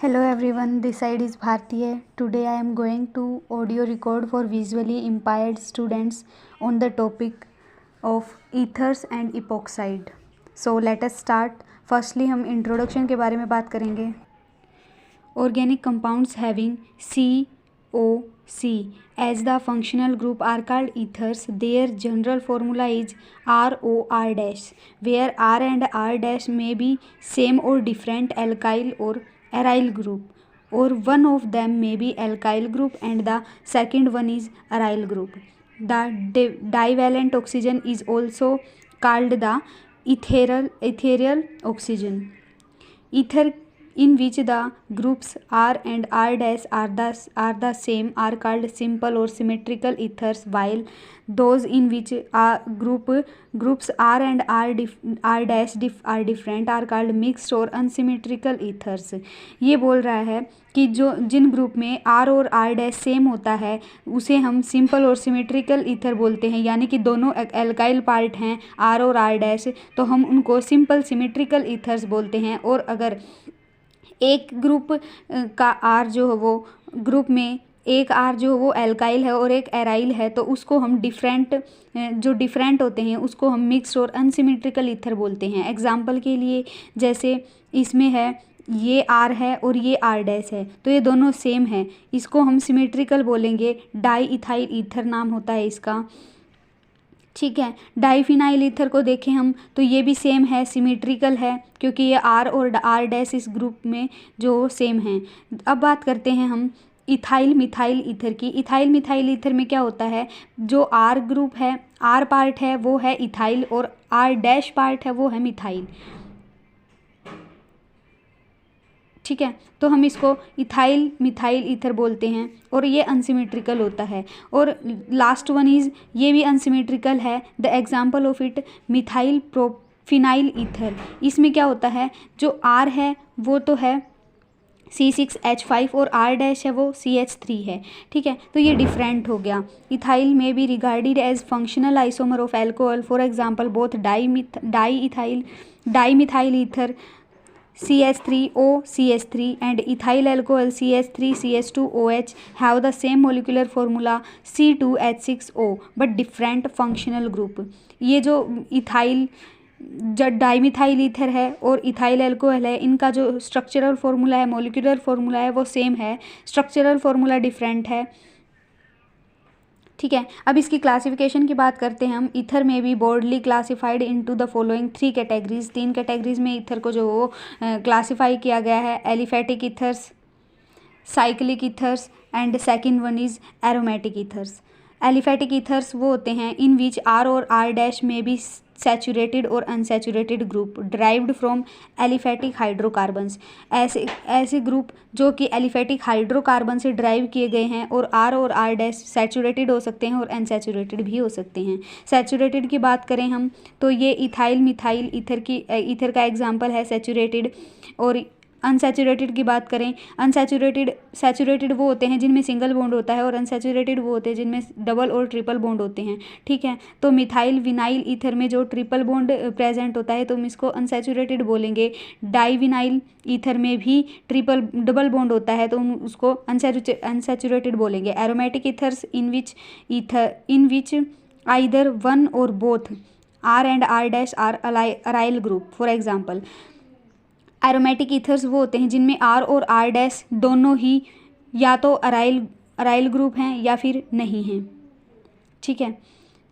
Hello everyone, this side is Bhartiya. Today I am going to audio record for visually impaired students on the topic of ethers and epoxide. So let us start. Firstly हम introduction के बारे में बात करेंगे. Organic compounds having COC as the functional group are called ethers. Their general formula is ROR-, where R and R- may be same or different alkyl or aryl group, or one of them may be alkyl group and the second one is aryl group. The divalent oxygen is also called the ethereal oxygen. Ether in which the groups R and R- are the same are called simple or symmetrical ethers, while those in which groups R and R- are different are called mixed or unsymmetrical ethers. ये बोल रहा है कि जो जिन group में R और R- same होता है उसे हम सिंपल और सिमेट्रिकल ईथर बोलते हैं, यानी कि दोनों एल्काइल पार्ट हैं R और R- तो हम उनको सिंपल सिमेट्रिकल ईथर्स बोलते हैं. और अगर एक ग्रुप का आर जो है वो ग्रुप में एक आर जो है वो एल्काइल है और एक एराइल है तो उसको हम डिफरेंट होते हैं उसको हम मिक्स्ड और अनसिमेट्रिकल ईथर बोलते हैं. एग्जाम्पल के लिए जैसे इसमें है ये आर है और ये R- है तो ये दोनों सेम है, इसको हम सिमेट्रिकल बोलेंगे. डाई इथाइल ईथर नाम होता है इसका. ठीक है. डाईफिनाइल ईथर को देखें हम तो ये भी सेम है, सिमेट्रिकल है, क्योंकि ये आर और R- इस ग्रुप में जो सेम हैं. अब बात करते हैं हम इथाइल मिथाइल ईथर की. इथाइल मिथाइल ईथर में क्या होता है, जो आर ग्रुप है, आर पार्ट है वो है इथाइल और R- पार्ट है वो है मिथाइल. ठीक है, तो हम इसको इथाइल मिथाइल ईथर बोलते हैं और ये अनसिमेट्रिकल होता है. और लास्ट वन इज़ ये भी अनसिमेट्रिकल है. The example of it methyl propyl ether. इसमें क्या होता है, जो आर है वो तो है C6H5 और R- है वो CH3 है. ठीक है, तो ये डिफरेंट हो गया. Ethyl may be regarded as functional isomer of alcohol. For example both dimethyl ether CH3O CH3 and ethyl alcohol CH3CH2OH have the same molecular formula C2H6O but different functional group. ये जो ethyl dimethyl ether है और ethyl alcohol है, इनका जो structural formula है, molecular formula है वो सेम है, स्ट्रक्चरल फार्मूला डिफरेंट है. ठीक है, अब इसकी क्लासिफिकेशन की बात करते हैं हम. ईथर में भी broadly classified into the following 3 categories. 3 categories में ईथर को जो वो क्लासिफाई किया गया है. Aliphatic ethers, cyclic ethers and second one is aromatic ethers. Aliphatic ethers वो होते हैं इन विच आर और R- में भी सैचुरेटेड और unsaturated group derived from aliphatic hydrocarbons. ऐसे ग्रुप जो कि एलिफेटिक हाइड्रोकार्बन से ड्राइव किए गए हैं और आर और R- सैचुरेटेड हो सकते हैं और अनसैचुरेटेड भी हो सकते हैं. सैचुरेटेड की बात करें हम तो ये इथाइल मिथाइल ईथर का एग्जाम्पल है सैचुरेटेड. और अनसैचुरेटेड की बात करें, सैचुरेटेड वो होते हैं जिनमें सिंगल बॉन्ड होता है और अनसैचुरेटेड वो होते हैं जिनमें डबल और ट्रिपल बॉन्ड होते हैं. ठीक है, तो मिथाइल विनाइल ईथर में जो ट्रिपल बॉन्ड प्रेजेंट होता है तो हम इसको अनसैचुरेटेड बोलेंगे. डाईविनाइल ईथर में भी डबल बॉन्ड होता है तो हम उसको अनसैचुरेटेड बोलेंगे. Aromatic ethers in which either one और both R and R- are aryl group. For example aromatic ethers वो होते हैं जिनमें आर और R- दोनों ही या तो अराइल ग्रुप हैं या फिर नहीं हैं. ठीक है,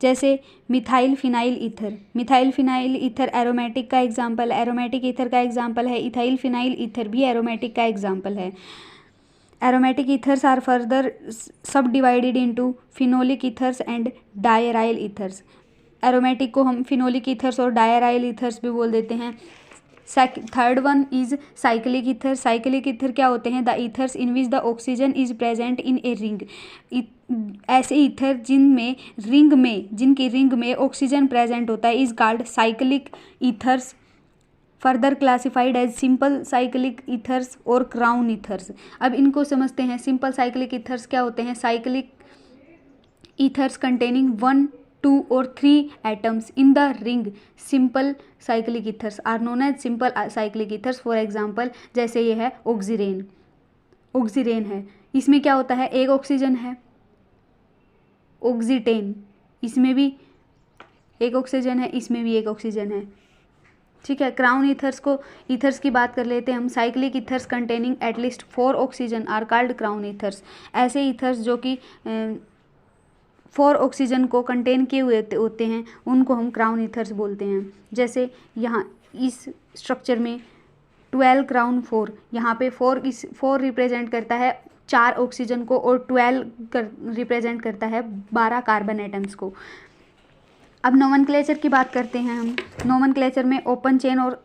जैसे मिथाइल फिनाइल ईथर एरोमेटिक का एग्जाम्पल. एरोमेटिक ईथर का एग्जाम्पल है. इथाइल फिनाइल ईथर भी एरोमेटिक का एग्जाम्पल है. Aromatic ethers are further subdivided into phenolic ethers and diaryl ethers. Aromatic को हम फिनोलिक ईथर्स और डायराइल ईथर्स भी बोल देते हैं. Third one is cyclic ether. Cyclic ether क्या होते हैं, the ethers in which the oxygen is present in a ring. ऐसे ईथर जिनकी रिंग में ऑक्सीजन प्रेजेंट होता है is called cyclic ethers. Further classified as simple cyclic ethers और crown ethers. अब इनको समझते हैं. सिंपल साइक्लिक ईथर्स क्या होते हैं, cyclic ethers containing 1, 2 or 3 atoms in the ring. Simple cyclic ethers are known as simple cyclic ethers. For example जैसे ये है ऑक्सीरेन. ऑक्सीरेन है। इसमें क्या होता है, एक ऑक्सीजन है, ऑक्सीटेन, इसमें भी एक ऑक्सीजन है, इसमें भी एक ऑक्सीजन है। ठीक है, क्राउन ईथर्स की बात कर लेते हैं हम। Cyclic ethers containing at least 4 oxygen are called crown ethers. ऐसे ईथर्स जो कि 4 ऑक्सीजन को कंटेन किए हुए होते हैं उनको हम क्राउन ईथर्स बोलते हैं। जैसे यहाँ इस स्ट्रक्चर में 12 क्राउन 4, यहाँ पे 4 रिप्रेजेंट करता है 4 ऑक्सीजन को और 12 रिप्रेजेंट करता है 12 कार्बन एटम्स को। अब नोमेनक्लेचर की बात करते हैं हम। नोमेनक्लेचर में ओपन चेन और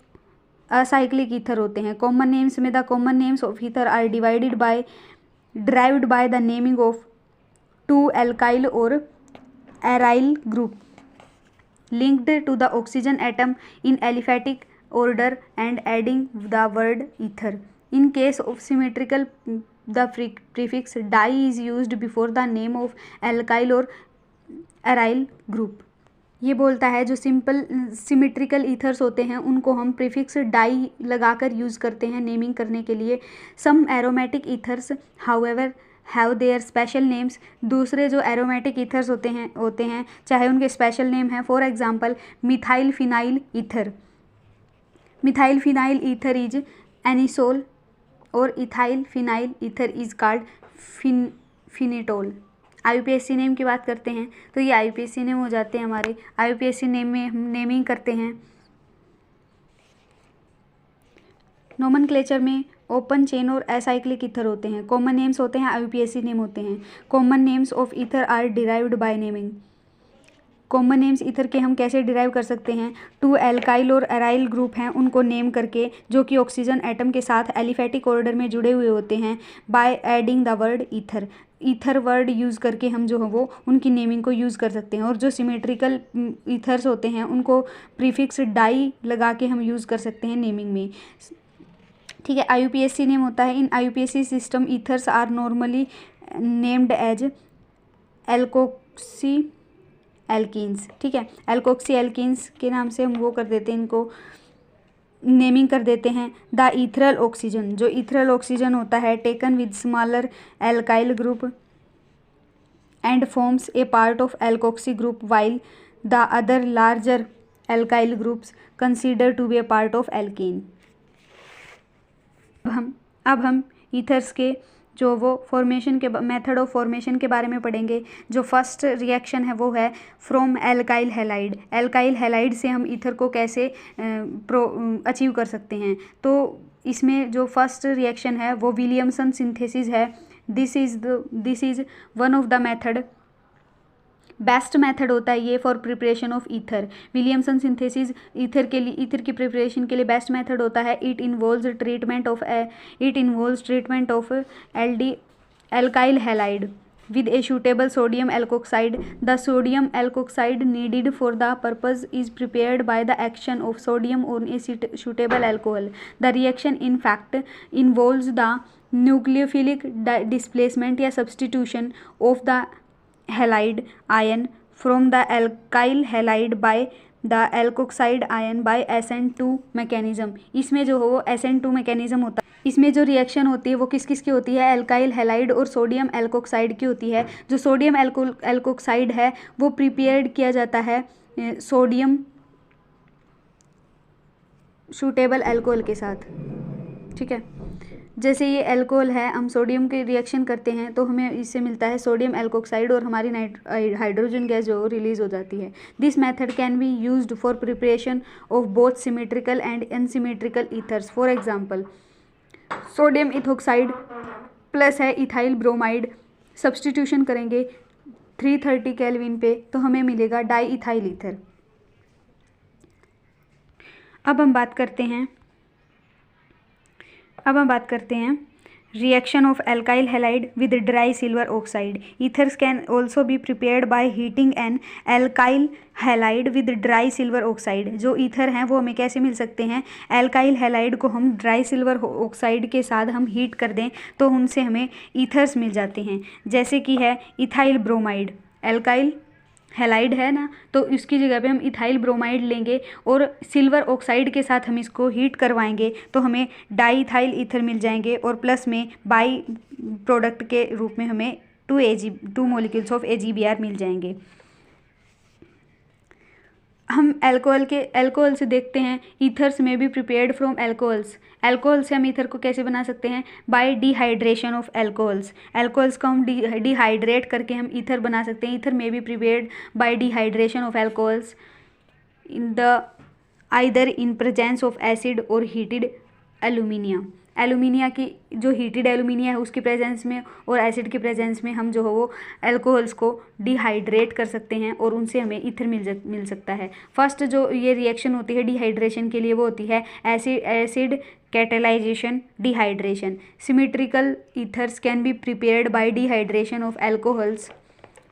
असाइक्लिक ईथर होते हैं। कॉमन नेम्स में the common names of ether are derived by the naming of 2 alkyl और aryl group linked to the oxygen atom in aliphatic order and adding the word ether. In case of symmetrical, the prefix di is used before the name of alkyl or aryl group. ये बोलता है जो symmetrical ethers होते हैं उनको हम prefix die लगाकर use करते हैं नेमिंग करने के लिए। Some aromatic ethers however have their special names. दूसरे जो एरोमेटिक ईथर्स होते हैं चाहे उनके स्पेशल नेम हैं। For example methyl phenyl ether. Methyl phenyl ether is anisole और ethyl phenyl ether is called phenetole. IUPAC name की बात करते हैं तो ये IUPAC नेम हो जाते हैं हमारे। IUPAC नेम में हम नेमिंग करते हैं। नोमेनक्लेचर में ओपन चेन और एसाइक्लिक ईथर होते हैं। कॉमन नेम्स होते हैं, IUPAC नेम होते हैं। Common names of ether are derived by naming. Common names ether के हम कैसे डिराइव कर सकते हैं, 2 एल्काइल और एराइल ग्रुप हैं उनको नेम करके जो कि ऑक्सीजन एटम के साथ एलिफेटिक ऑर्डर में जुड़े हुए होते हैं by adding the word ether. Ether word use करके हम जो है वो उनकी नेमिंग को यूज़ कर सकते हैं। और जो सिमेट्रिकल ईथर्स होते हैं उनको प्रीफिक्स डाई लगा के हम यूज़ कर सकते हैं नेमिंग में। ठीक है, IUPAC नेम होता है। In IUPAC system ethers are normally named as alkoxy alkenes. ठीक है, एल्कोक्सी एल्कीन्स के नाम से हम वो कर देते हैं, इनको नेमिंग कर देते हैं। द ईथरल ऑक्सीजन, जो ईथरल ऑक्सीजन होता है taken with smaller alkyl group and forms a part of alkoxy group while the other larger alkyl groups consider to be a part of alkene. अब हम ethers के जो वो formation के method of formation के बारे में पढ़ेंगे। जो फर्स्ट रिएक्शन है वो है from alkyl halide. Alkyl halide से हम ईथर को कैसे अचीव कर सकते हैं, तो इसमें जो फर्स्ट रिएक्शन है वो विलियमसन सिंथेसिस है। This is one of the method, best method होता है ये for preparation of ether. Williamson synthesis ether की प्रिपरेशन के लिए बेस्ट मेथड होता है। It involves treatment of alkyl halide with a suitable sodium alkoxide. The sodium alkoxide needed for the purpose is prepared by the action of sodium on a suitable alcohol. The reaction in fact involves the nucleophilic displacement या substitution of the halide ion from the alkyl halide by the alkoxide ion by SN2 mechanism. इसमें जो हो SN2 mechanism होता है। इसमें जो reaction होती है वो किस किस की होती है, एल्काइल हैलाइड और सोडियम एल्कोक्साइड की होती है। जो सोडियम एल्कोक्साइड है वो प्रिपेयर्ड किया जाता है सोडियम सूटेबल अल्कोहल के साथ। ठीक है, जैसे ये अल्कोहल है, हम सोडियम की रिएक्शन करते हैं तो हमें इससे मिलता है सोडियम एल्कोक्साइड और हमारी हाइड्रोजन गैस जो रिलीज हो जाती है। This method can be used for preparation of both symmetrical and unsymmetrical ethers. For example sodium ethoxide plus है इथाइल ब्रोमाइड, सब्सटीट्यूशन करेंगे 330 केल्विन पे तो हमें मिलेगा डाई इथाइल ईथर। अब हम बात करते हैं reaction of alkyl halide with dry silver oxide. Ethers can also B prepared by heating N alkyl halide with dry silver oxide. जो ईथर हैं वो हमें कैसे मिल सकते हैं, एल्काइल हैलाइड को हम ड्राई सिल्वर ऑक्साइड के साथ हम हीट कर दें तो उनसे हमें ईथर्स मिल जाते हैं। जैसे कि है इथाइल ब्रोमाइड, एल्काइल हैलाइड है ना, तो इसकी जगह पे हम इथाइल ब्रोमाइड लेंगे और सिल्वर ऑक्साइड के साथ हम इसको हीट करवाएंगे तो हमें डाई इथाइल ईथर मिल जाएंगे और प्लस में बाई प्रोडक्ट के रूप में हमें 2 मॉलिक्यूल्स ऑफ AgBr मिल जाएंगे। हम अल्कोहल से देखते हैं, ईथर्स में भी प्रिपेयर्ड फ्रॉम अल्कोहल्स। अल्कोहल से हम ईथर को कैसे बना सकते हैं? Bye dehydration of alcohols. Alcohols को हम डिहाइड्रेट करके हम ईथर बना सकते हैं। ईथर में भी prepared by dehydration of alcohols in the either in presence of acid और हीटेड एल्यूमिनिया। एल्यूमिनिया की जो हीटेड एल्यूमिनिया है उसके प्रेजेंस में और एसिड के प्रेजेंस में हम जो है वो अल्कोहल्स को डिहाइड्रेट कर सकते हैं और उनसे हमें ईथर मिल सकता है। फर्स्ट जो ये रिएक्शन होती है डिहाइड्रेशन के लिए वो होती है acid catalysation dehydration. Symmetrical ethers can be prepared by dehydration of alcohols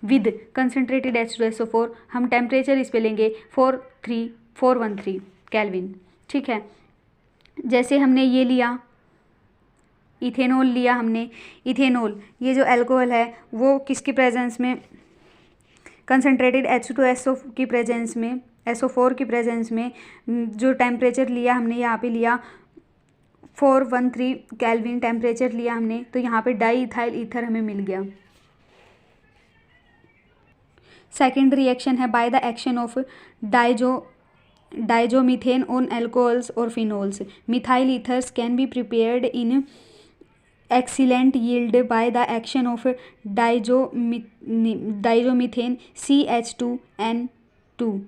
with concentrated H2SO4। हम टेम्परेचर इस पे लेंगे 413 केल्विन। ठीक है, जैसे हमने ये लिया इथेनॉल लिया हमने। इथेनॉल ये जो अल्कोहल है वो किसके प्रेजेंस में? कंसनट्रेटेड H2SO की प्रेजेंस में, SO4 की प्रेजेंस में जो टेम्परेचर लिया हमने यहाँ पे लिया 413 केल्विन टेम्परेचर लिया हमने, तो यहाँ पे डाई इथाइल ईथर हमें मिल गया। सेकेंड रिएक्शन है by the action of diazomethane on alcohols और phenols. Methyl ethers can be prepared in excellent yield by the action of diazomethane CH2N2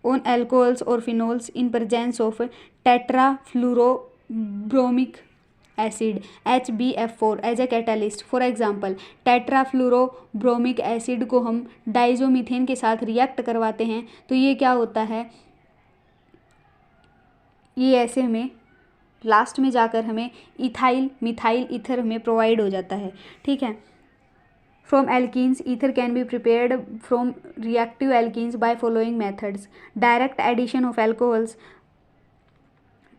on alcohols or phenols in presence of tetrafluorobromic acid HBF4 as a catalyst। For example tetrafluoroboric acid को हम डाइजोमीथेन के साथ react करवाते हैं तो ये क्या होता है, ये ऐसे हमें लास्ट में जाकर हमें इथाइल मिथाइल ईथर हमें प्रोवाइड हो जाता है। ठीक है, from alkenes ether can be prepared from reactive alkenes by following methods. Direct addition of alcohols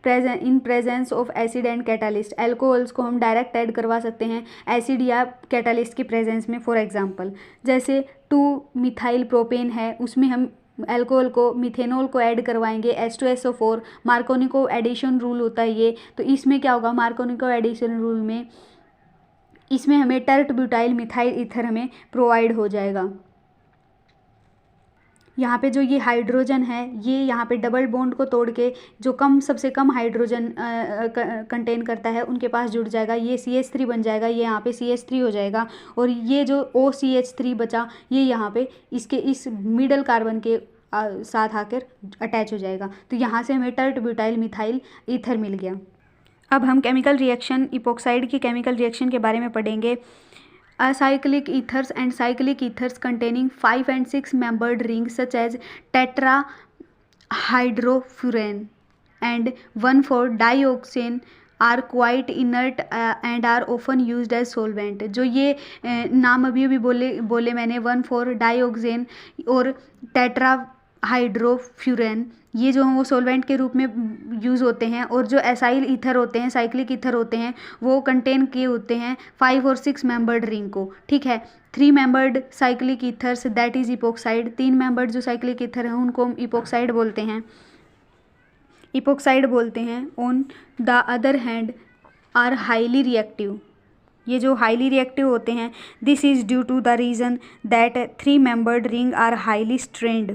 in presence of acid and catalyst. Alcohols को हम डायरेक्ट ऐड करवा सकते हैं एसिड या कैटालिस्ट के प्रेजेंस में। फॉर एग्जांपल जैसे 2 मिथाइल प्रोपेन है, उसमें हम अल्कोहल को मिथेनॉल को ऐड करवाएंगे H2SO4। मार्कोनिको एडिशन रूल होता है ये, तो इसमें क्या होगा, मार्कोनिको एडिशन रूल में इसमें हमें टर्ट ब्यूटाइल मिथाइल ईथर हमें प्रोवाइड हो जाएगा। यहाँ पे जो ये हाइड्रोजन है ये यहाँ पे डबल बॉन्ड को तोड़ के जो सबसे कम हाइड्रोजन कंटेन करता है उनके पास जुड़ जाएगा, ये CH3 बन जाएगा, ये यहाँ पे CH3 हो जाएगा और ये जो OCH3 बचा ये यहाँ पे इसके इस मिडल कार्बन के साथ आकर अटैच हो जाएगा। तो यहाँ से हमें टर्ट ब्यूटाइल मिथाइल ईथर मिल गया। अब हम केमिकल रिएक्शन इपोक्साइड की केमिकल रिएक्शन के बारे में पढ़ेंगे। Acyclic ethers and cyclic ethers containing 5 and 6 membered rings such as tetrahydrofuran and 1,4-dioxane are quite inert and are often used as solvent। जो ये नाम अभी बोले मैंने 1,4-dioxane और टेट्राहाइड्रोफ्यूरेन, ये जो हैं वो सोलवेंट के रूप में यूज़ होते हैं और जो एसाइल ईथर होते हैं साइक्लिक ईथर होते हैं वो कंटेन किए होते हैं 5 और 6 मेंबर्ड रिंग को। ठीक है, 3 membered cyclic ethers that is epoxide. 3 membered जो साइक्लिक ईथर हैं उनको हम इपोक्साइड बोलते हैं। On the other hand are highly reactive. ये जो हाईली रिएक्टिव होते हैं this is due to the reason that 3 membered ring are highly strained,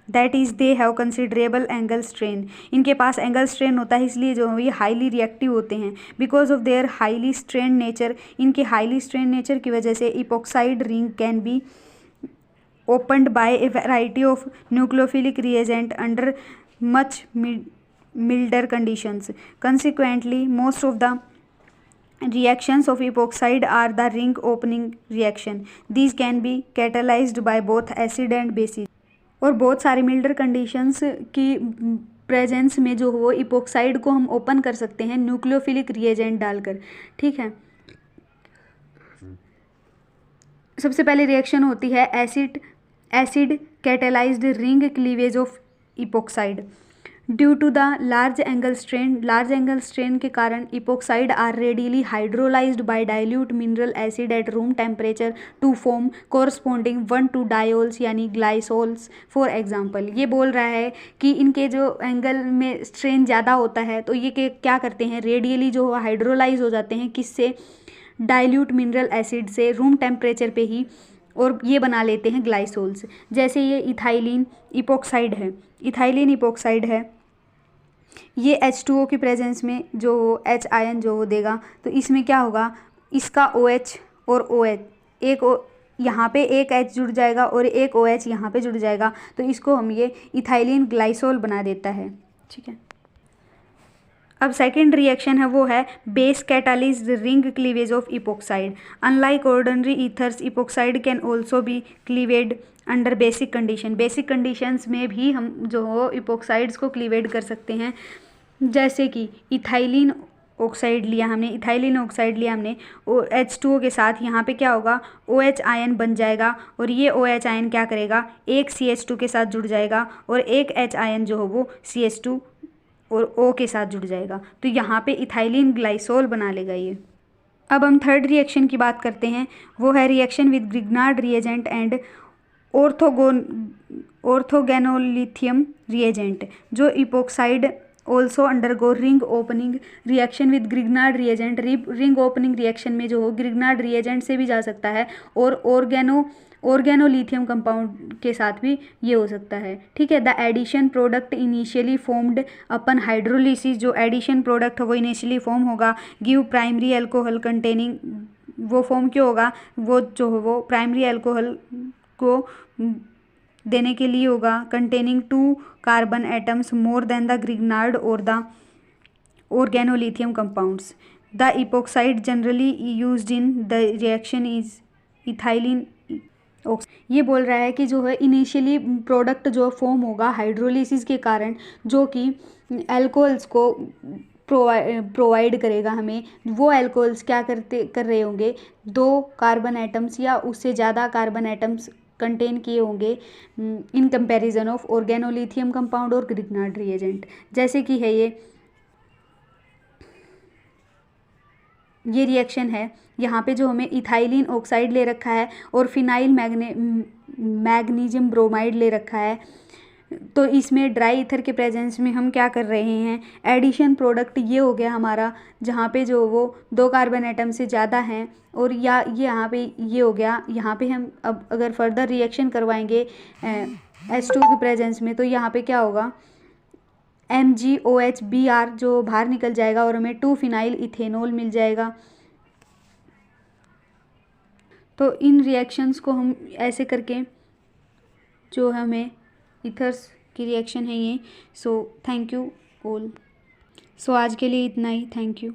that is they have considerable angle strain. इनके पास एंगल स्ट्रेन होता है इसलिए जो ये हाईली रिएक्टिव होते हैं। Because of their highly strain nature, इनके हाईली स्ट्रेन नेचर की वजह से epoxide ring can be opened by a variety of nucleophilic reagent under much milder conditions. Consequently, most of the reactions of epoxide are the ring opening reaction. These can be catalyzed by both acid and bases. और बहुत सारी मिल्डर conditions की presence में जो हो epoxide को हम open कर सकते हैं न्यूक्लियोफिलिक रिएजेंट डालकर। ठीक है, सबसे पहले रिएक्शन होती है acid catalysed ring cleavage of epoxide. Due to the large angle strain के कारण epoxide are readily hydrolysed by dilute mineral acid at room temperature to form corresponding 1,2 diols यानी ग्लाइसोल्स। फॉर एग्जांपल, ये बोल रहा है कि इनके जो एंगल में स्ट्रेन ज़्यादा होता है तो ये क्या करते हैं, रेडियली जो हाइड्रोलाइज हो जाते हैं, किससे, डाइल्यूट मिनरल एसिड से रूम टेम्परेचर पे ही, और ये बना लेते हैं ग्लाइसोल्स। जैसे ये इथाइलिन इपोक्साइड है, ये H2O की प्रेजेंस में जो H आयन जो वो देगा, तो इसमें क्या होगा, इसका OH और OH यहाँ पे एक H जुड़ जाएगा और एक OH यहाँ पे जुड़ जाएगा, तो इसको हम ये इथाइलिन ग्लाइसोल बना देता है। ठीक है, अब सेकेंड रिएक्शन है वो है base catalysed ring cleavage of epoxide. Unlike ordinary ethers, epoxide can also be cleaved under basic condition. Basic conditions में भी हम जो हो इपोक्साइड्स को क्लीवेड कर सकते हैं। जैसे कि इथाइलिन ऑक्साइड लिया हमने H2O के साथ, यहाँ पे क्या होगा, OH आयन बन जाएगा और ये OH आयन क्या करेगा, एक CH2 के साथ जुड़ जाएगा और एक H आयन जो हो वो CH2 और O के साथ जुड़ जाएगा, तो यहाँ पे इथाइलिन ग्लाइसोल बना लेगा ये। अब हम थर्ड रिएक्शन की बात करते हैं, वो है reaction with Grignard reagent and organolithium reagent. जो epoxide also undergo ring opening reaction with Grignard reagent. Ring opening reaction में जो हो ग्रिग्नार्ड रिएजेंट से भी जा सकता है और ऑर्गेनोलिथियम कंपाउंड के साथ भी ये हो सकता है। ठीक है, the addition product initially formed upon hydrolysis, जो एडिशन प्रोडक्ट है वो इनिशियली फॉर्म होगा, गिव प्राइमरी अल्कोहल कंटेनिंग, वो फॉर्म क्यों होगा, वो जो हो वो प्राइमरी अल्कोहल को देने के लिए होगा, containing 2 carbon atoms more than the Grignard और the organolithium compounds. The epoxide generally used in the reaction is ethylene. ये बोल रहा है कि जो है इनिशियली प्रोडक्ट जो फॉर्म होगा हाइड्रोलिसिस के कारण, जो कि एल्कोहल्स को प्रोवाइड करेगा हमें, वो एल्कोहल्स क्या कर रहे होंगे, 2 कार्बन एटम्स या उससे ज़्यादा कार्बन एटम्स कंटेन किए होंगे in comparison of organolithium compound और ग्रिग्नार्ड रिएजेंट। जैसे कि है ये रिएक्शन है, यहाँ पे जो हमें इथाइलिन ऑक्साइड ले रखा है और फिनाइल मैग्नीशियम ब्रोमाइड ले रखा है, तो इसमें ड्राई ईथर के प्रेजेंस में हम क्या कर रहे हैं, एडिशन प्रोडक्ट ये हो गया हमारा, जहाँ पे जो वो 2 कार्बन एटम से ज़्यादा हैं, और या ये यहाँ पे ये हो गया, यहाँ पे हम अब अगर फर्दर रिएक्शन करवाएंगे H2 के प्रेजेंस में, तो यहाँ पे क्या होगा, MgOH जो बाहर निकल जाएगा और हमें 2 फिनाइल इथेनॉल मिल जाएगा। तो इन रिएक्शंस को हम ऐसे करके जो हमें ईथर्स की रिएक्शन है ये। So thank you all. So आज के लिए इतना ही, थैंक यू।